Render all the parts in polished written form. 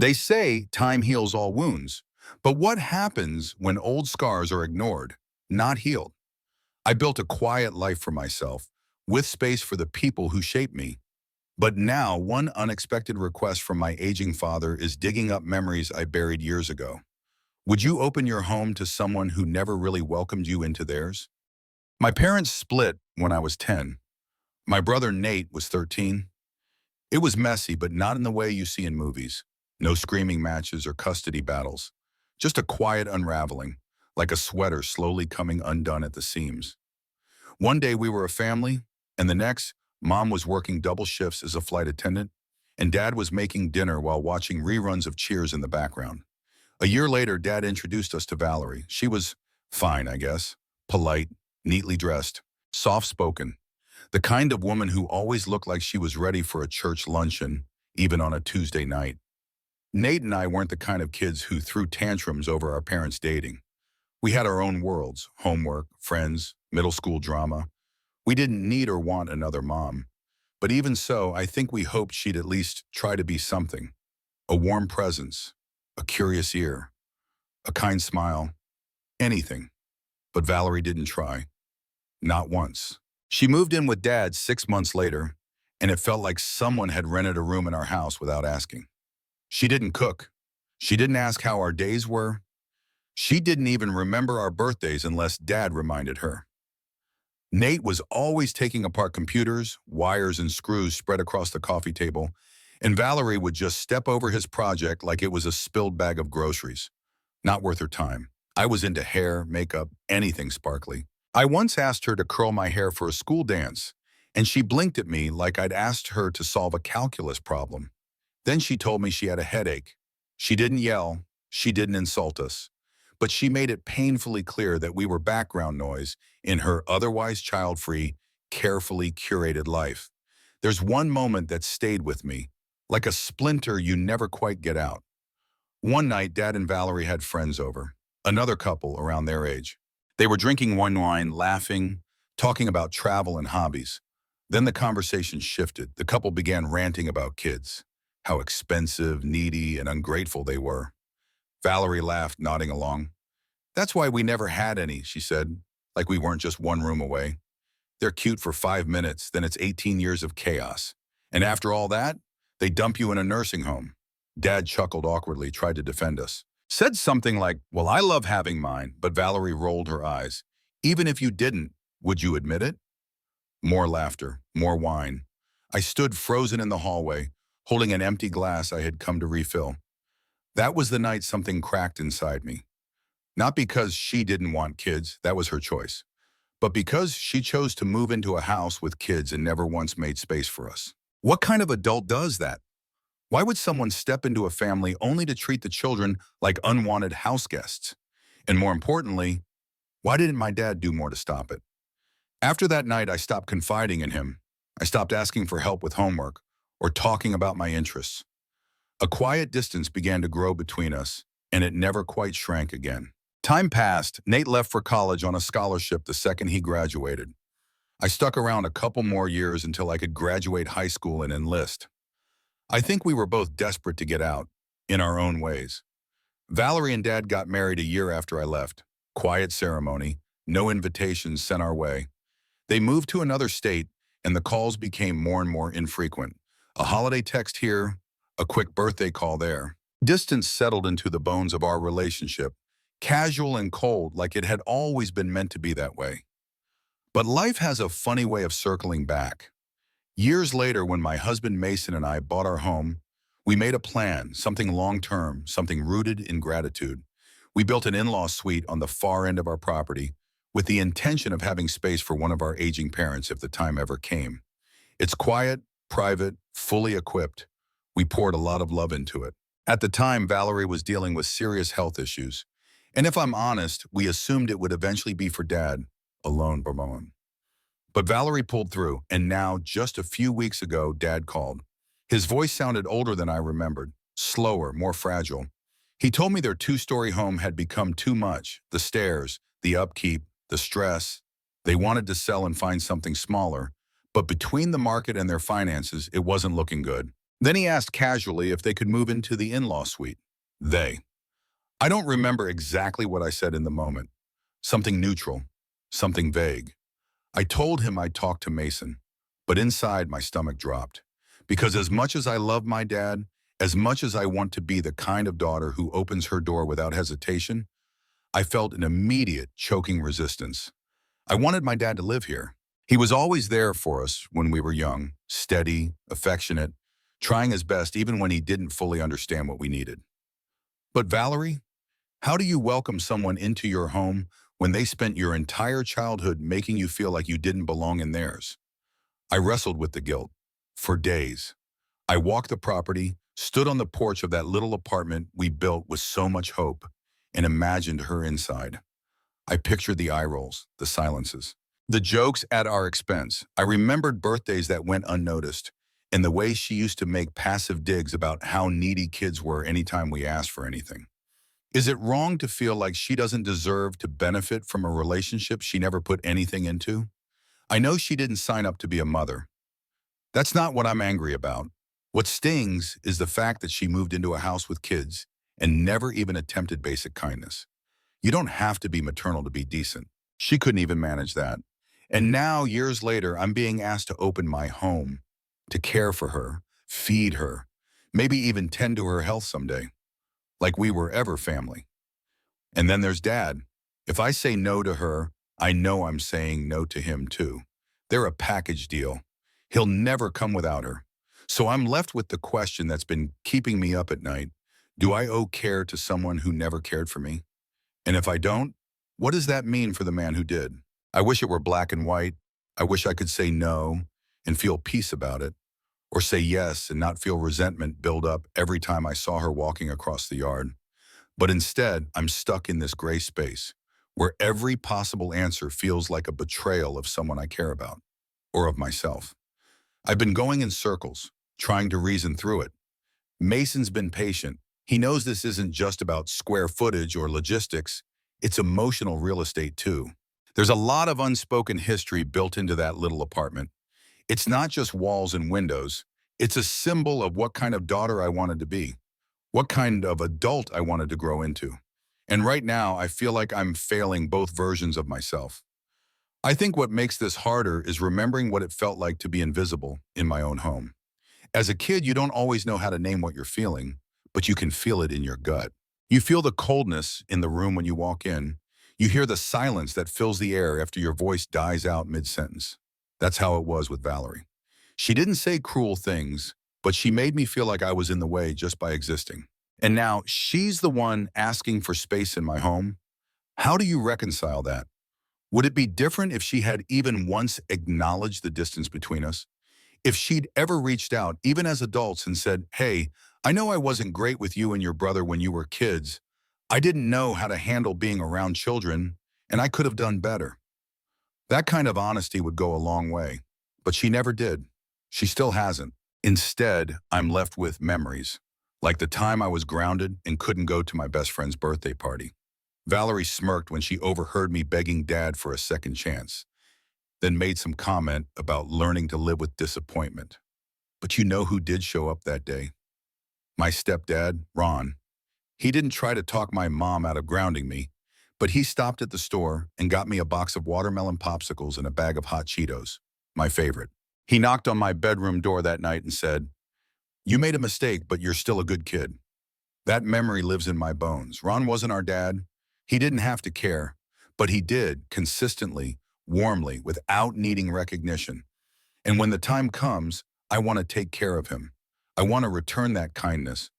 They say time heals all wounds, but what happens when old scars are ignored, not healed? I built a quiet life for myself, with space for the people who shaped me. But now, one unexpected request from my aging father is digging up memories I buried years ago. Would you open your home to someone who never really welcomed you into theirs? My parents split when I was 10. My brother Nate was 13. It was messy, but not in the way you see in movies. No screaming matches or custody battles. Just a quiet unraveling, like a sweater slowly coming undone at the seams. One day we were a family, and the next, Mom was working double shifts as a flight attendant, and Dad was making dinner while watching reruns of Cheers in the background. A year later, Dad introduced us to Valerie. She was fine, I guess. Polite, neatly dressed, soft-spoken. The kind of woman who always looked like she was ready for a church luncheon, even on a Tuesday night. Nate and I weren't the kind of kids who threw tantrums over our parents dating. We had our own worlds, homework, friends, middle school drama. We didn't need or want another mom. But even so, I think we hoped she'd at least try to be something. A warm presence, a curious ear, a kind smile, anything. But Valerie didn't try. Not once. She moved in with Dad 6 months later, and it felt like someone had rented a room in our house without asking. She didn't cook. She didn't ask how our days were. She didn't even remember our birthdays unless Dad reminded her. Nate was always taking apart computers, wires and screws spread across the coffee table, and Valerie would just step over his project like it was a spilled bag of groceries. Not worth her time. I was into hair, makeup, anything sparkly. I once asked her to curl my hair for a school dance, and she blinked at me like I'd asked her to solve a calculus problem. Then she told me she had a headache. She didn't yell, she didn't insult us, but she made it painfully clear that we were background noise in her otherwise child-free, carefully curated life. There's one moment that stayed with me, like a splinter you never quite get out. One night, Dad and Valerie had friends over, another couple around their age. They were drinking wine, laughing, talking about travel and hobbies. Then the conversation shifted. The couple began ranting about kids, how expensive, needy, and ungrateful they were. Valerie laughed, nodding along. "That's why we never had any," she said, like we weren't just one room away. "They're cute for 5 minutes, then it's 18 years of chaos. And after all that, they dump you in a nursing home." Dad chuckled awkwardly, tried to defend us. Said something like, "Well, I love having mine," but Valerie rolled her eyes. "Even if you didn't, would you admit it?" More laughter, more wine. I stood frozen in the hallway, holding an empty glass I had come to refill. That was the night something cracked inside me. Not because she didn't want kids, that was her choice, but because she chose to move into a house with kids and never once made space for us. What kind of adult does that? Why would someone step into a family only to treat the children like unwanted house guests? And more importantly, why didn't my dad do more to stop it? After that night, I stopped confiding in him. I stopped asking for help with homework or talking about my interests. A quiet distance began to grow between us, and it never quite shrank again. Time passed. Nate left for college on a scholarship the second he graduated. I stuck around a couple more years until I could graduate high school and enlist. I think we were both desperate to get out, in our own ways. Valerie and Dad got married a year after I left. Quiet ceremony, no invitations sent our way. They moved to another state, and the calls became more and more infrequent. A holiday text here, a quick birthday call there. Distance settled into the bones of our relationship, casual and cold like it had always been meant to be that way. But life has a funny way of circling back. Years later, when my husband Mason and I bought our home, we made a plan, something long-term, something rooted in gratitude. We built an in-law suite on the far end of our property with the intention of having space for one of our aging parents if the time ever came. It's quiet, private, fully equipped. We poured a lot of love into it. At the time, Valerie was dealing with serious health issues. And if I'm honest, we assumed it would eventually be for Dad, alone, Bermone. But Valerie pulled through, and now, just a few weeks ago, Dad called. His voice sounded older than I remembered, slower, more fragile. He told me their two-story home had become too much, the stairs, the upkeep, the stress. They wanted to sell and find something smaller, but between the market and their finances, it wasn't looking good. Then he asked casually if they could move into the in-law suite. They. I don't remember exactly what I said in the moment. Something neutral, something vague. I told him I'd talk to Mason, but inside my stomach dropped. Because as much as I love my dad, as much as I want to be the kind of daughter who opens her door without hesitation, I felt an immediate choking resistance. I wanted my dad to live here. He was always there for us when we were young, steady, affectionate, trying his best even when he didn't fully understand what we needed. But Valerie, how do you welcome someone into your home when they spent your entire childhood making you feel like you didn't belong in theirs? I wrestled with the guilt for days. I walked the property, stood on the porch of that little apartment we built with so much hope, and imagined her inside. I pictured the eye rolls, the silences, the jokes at our expense. I remembered birthdays that went unnoticed, and the way she used to make passive digs about how needy kids were anytime we asked for anything. Is it wrong to feel like she doesn't deserve to benefit from a relationship she never put anything into? I know she didn't sign up to be a mother. That's not what I'm angry about. What stings is the fact that she moved into a house with kids and never even attempted basic kindness. You don't have to be maternal to be decent. She couldn't even manage that. And now, years later, I'm being asked to open my home, to care for her, feed her, maybe even tend to her health someday, like we were ever family. And then there's Dad. If I say no to her, I know I'm saying no to him too. They're a package deal. He'll never come without her. So I'm left with the question that's been keeping me up at night. Do I owe care to someone who never cared for me? And if I don't, what does that mean for the man who did? I wish it were black and white. I wish I could say no and feel peace about it, or say yes and not feel resentment build up every time I saw her walking across the yard. But instead, I'm stuck in this gray space where every possible answer feels like a betrayal of someone I care about, or of myself. I've been going in circles, trying to reason through it. Mason's been patient. He knows this isn't just about square footage or logistics. It's emotional real estate too. There's a lot of unspoken history built into that little apartment. It's not just walls and windows. It's a symbol of what kind of daughter I wanted to be, what kind of adult I wanted to grow into. And right now, I feel like I'm failing both versions of myself. I think what makes this harder is remembering what it felt like to be invisible in my own home. As a kid, you don't always know how to name what you're feeling, but you can feel it in your gut. You feel the coldness in the room when you walk in. You hear the silence that fills the air after your voice dies out mid-sentence. That's how it was with Valerie. She didn't say cruel things, but she made me feel like I was in the way just by existing. And now she's the one asking for space in my home. How do you reconcile that? Would it be different if she had even once acknowledged the distance between us? If she'd ever reached out, even as adults, and said, hey, I know I wasn't great with you and your brother when you were kids. I didn't know how to handle being around children, and I could have done better. That kind of honesty would go a long way, but she never did. She still hasn't. Instead, I'm left with memories, like the time I was grounded and couldn't go to my best friend's birthday party. Valerie smirked when she overheard me begging Dad for a second chance, then made some comment about learning to live with disappointment. But you know who did show up that day? My stepdad, Ron. He didn't try to talk my mom out of grounding me, but he stopped at the store and got me a box of watermelon popsicles and a bag of hot Cheetos, my favorite. He knocked on my bedroom door that night and said, you made a mistake, but you're still a good kid. That memory lives in my bones. Ron wasn't our dad. He didn't have to care, but he did consistently, warmly, without needing recognition. And when the time comes, I want to take care of him. I want to return that kindness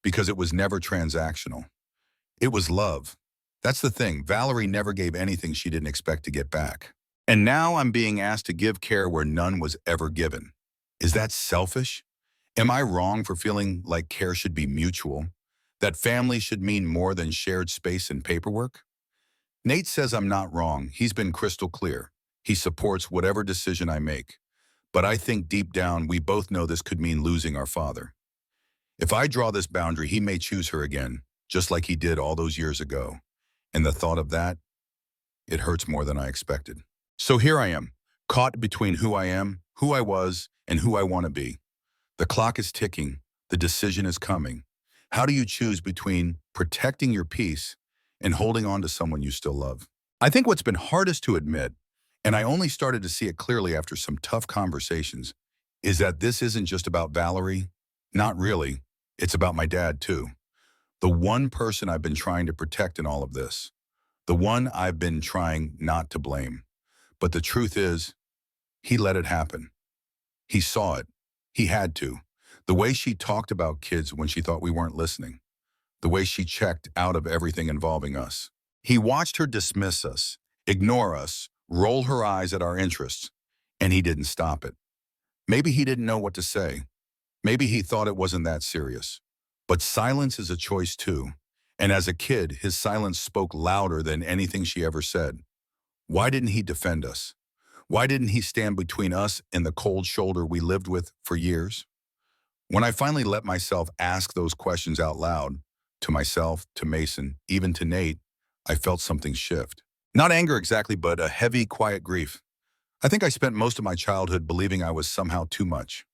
because it was never transactional. It was love. That's the thing. Valerie never gave anything she didn't expect to get back. And now I'm being asked to give care where none was ever given. Is that selfish? Am I wrong for feeling like care should be mutual? That family should mean more than shared space and paperwork? Nate says I'm not wrong. He's been crystal clear. He supports whatever decision I make. But I think deep down, we both know this could mean losing our father. If I draw this boundary, he may choose her again, just like he did all those years ago. And the thought of that, it hurts more than I expected. So here I am, caught between who I am, who I was, and who I want to be. The clock is ticking. The decision is coming. How do you choose between protecting your peace and holding on to someone you still love? I think what's been hardest to admit, and I only started to see it clearly after some tough conversations, is that this isn't just about Valerie. Not really. It's about my dad, too. The one person I've been trying to protect in all of this. The one I've been trying not to blame. But the truth is, he let it happen. He saw it. He had to. The way she talked about kids when she thought we weren't listening. The way she checked out of everything involving us. He watched her dismiss us, ignore us, roll her eyes at our interests, and he didn't stop it. Maybe he didn't know what to say. Maybe he thought it wasn't that serious. But silence is a choice too. And as a kid, his silence spoke louder than anything she ever said. Why didn't he defend us? Why didn't he stand between us and the cold shoulder we lived with for years? When I finally let myself ask those questions out loud, to myself, to Mason, even to Nate, I felt something shift. Not anger exactly, but a heavy, quiet grief. I think I spent most of my childhood believing I was somehow too much,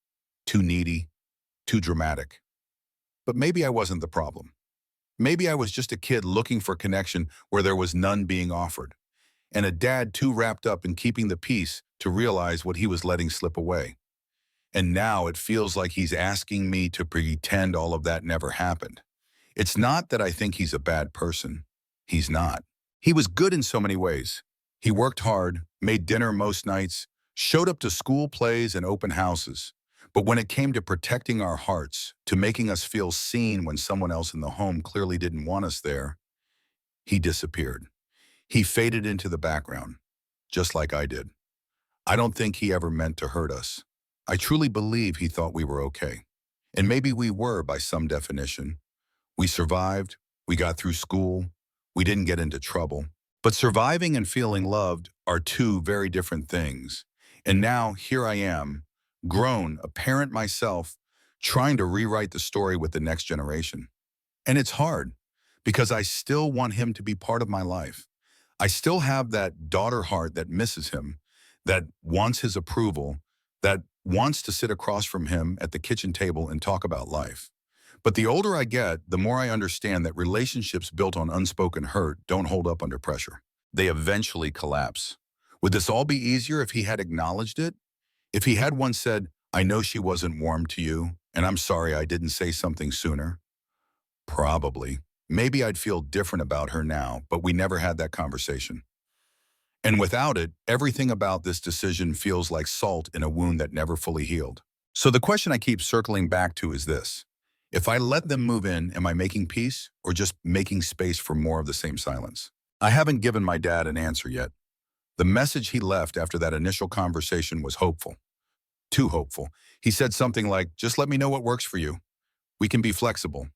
too needy, too dramatic. But maybe I wasn't the problem. Maybe I was just a kid looking for connection where there was none being offered, and a dad too wrapped up in keeping the peace to realize what he was letting slip away. And now it feels like he's asking me to pretend all of that never happened. It's not that I think he's a bad person. He's not. He was good in so many ways. He worked hard, made dinner most nights, showed up to school plays and open houses. But when it came to protecting our hearts, to making us feel seen when someone else in the home clearly didn't want us there, he disappeared. He faded into the background, just like I did. I don't think he ever meant to hurt us. I truly believe he thought we were okay. And maybe we were by some definition. We survived, we got through school, we didn't get into trouble. But surviving and feeling loved are two very different things. And now here I am, grown, a parent myself, trying to rewrite the story with the next generation. And it's hard, because I still want him to be part of my life. I still have that daughter heart that misses him, that wants his approval, that wants to sit across from him at the kitchen table and talk about life. But the older I get, the more I understand that relationships built on unspoken hurt don't hold up under pressure. They eventually collapse. Would this all be easier if he had acknowledged it? If he had once said, "I know she wasn't warm to you, and I'm sorry I didn't say something sooner"? Probably. Maybe I'd feel different about her now, but we never had that conversation. And without it, everything about this decision feels like salt in a wound that never fully healed. So the question I keep circling back to is this. If I let them move in, am I making peace or just making space for more of the same silence? I haven't given my dad an answer yet. The message he left after that initial conversation was hopeful. Too hopeful. He said something like, "Just let me know what works for you. We can be flexible."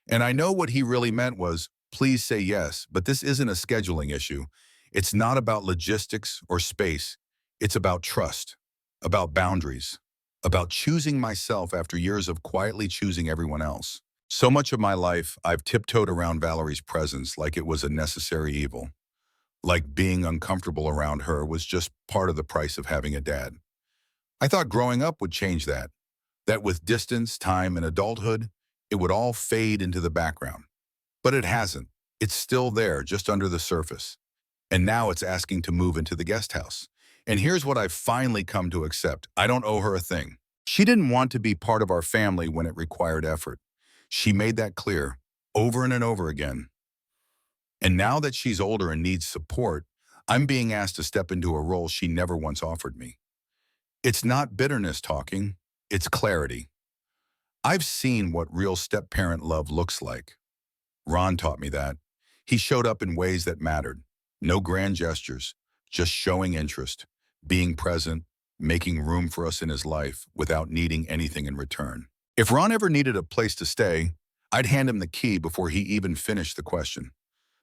And I know what he really meant was, please say yes, but this isn't a scheduling issue. It's not about logistics or space. It's about trust, about boundaries, about choosing myself after years of quietly choosing everyone else. So much of my life, I've tiptoed around Valerie's presence like it was a necessary evil. Like being uncomfortable around her was just part of the price of having a dad. I thought growing up would change that. That with distance, time, and adulthood, it would all fade into the background. But it hasn't. It's still there, just under the surface. And now it's asking to move into the guest house. And here's what I've finally come to accept. I don't owe her a thing. She didn't want to be part of our family when it required effort. She made that clear, over and over again. And now that she's older and needs support, I'm being asked to step into a role she never once offered me. It's not bitterness talking, it's clarity. I've seen what real step-parent love looks like. Ron taught me that. He showed up in ways that mattered. No grand gestures, just showing interest, being present, making room for us in his life without needing anything in return. If Ron ever needed a place to stay, I'd hand him the key before he even finished the question.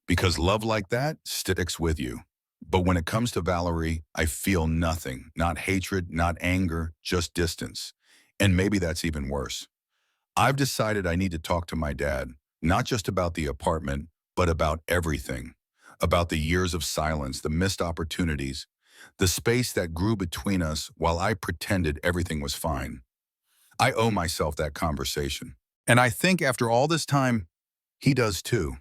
Because love like that sticks with you. But when it comes to Valerie, I feel nothing, not hatred, not anger, just distance. And maybe that's even worse. I've decided I need to talk to my dad, not just about the apartment, but about everything. About the years of silence, the missed opportunities, the space that grew between us while I pretended everything was fine. I owe myself that conversation. And I think after all this time, he does too.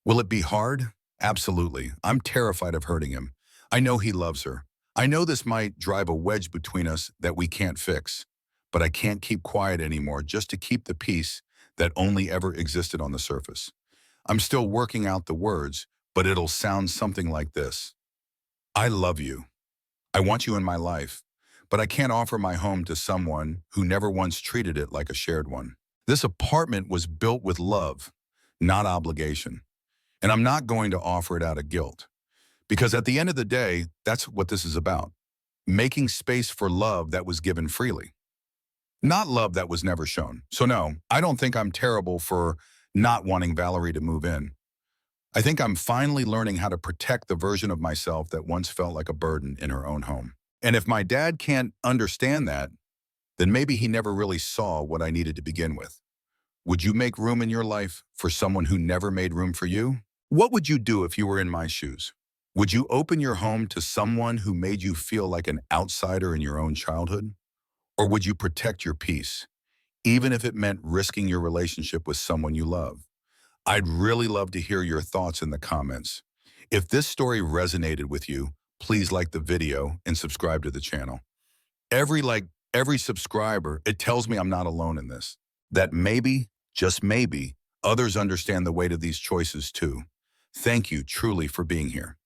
Will it be hard? Absolutely. I'm terrified of hurting him. I know he loves her. I know this might drive a wedge between us that we can't fix. But I can't keep quiet anymore just to keep the peace that only ever existed on the surface. I'm still working out the words, but it'll sound something like this. I love you. I want you in my life, but I can't offer my home to someone who never once treated it like a shared one. This apartment was built with love, not obligation. And I'm not going to offer it out of guilt. Because at the end of the day, that's what this is about. Making space for love that was given freely. Not love that was never shown. So no, I don't think I'm terrible for not wanting Valerie to move in. I think I'm finally learning how to protect the version of myself that once felt like a burden in her own home. And if my dad can't understand that, then maybe he never really saw what I needed to begin with. Would you make room in your life for someone who never made room for you? What would you do if you were in my shoes? Would you open your home to someone who made you feel like an outsider in your own childhood? Or would you protect your peace, even if it meant risking your relationship with someone you love? I'd really love to hear your thoughts in the comments. If this story resonated with you, please like the video and subscribe to the channel. Every like, every subscriber, it tells me I'm not alone in this. That maybe, just maybe, others understand the weight of these choices too. Thank you truly for being here.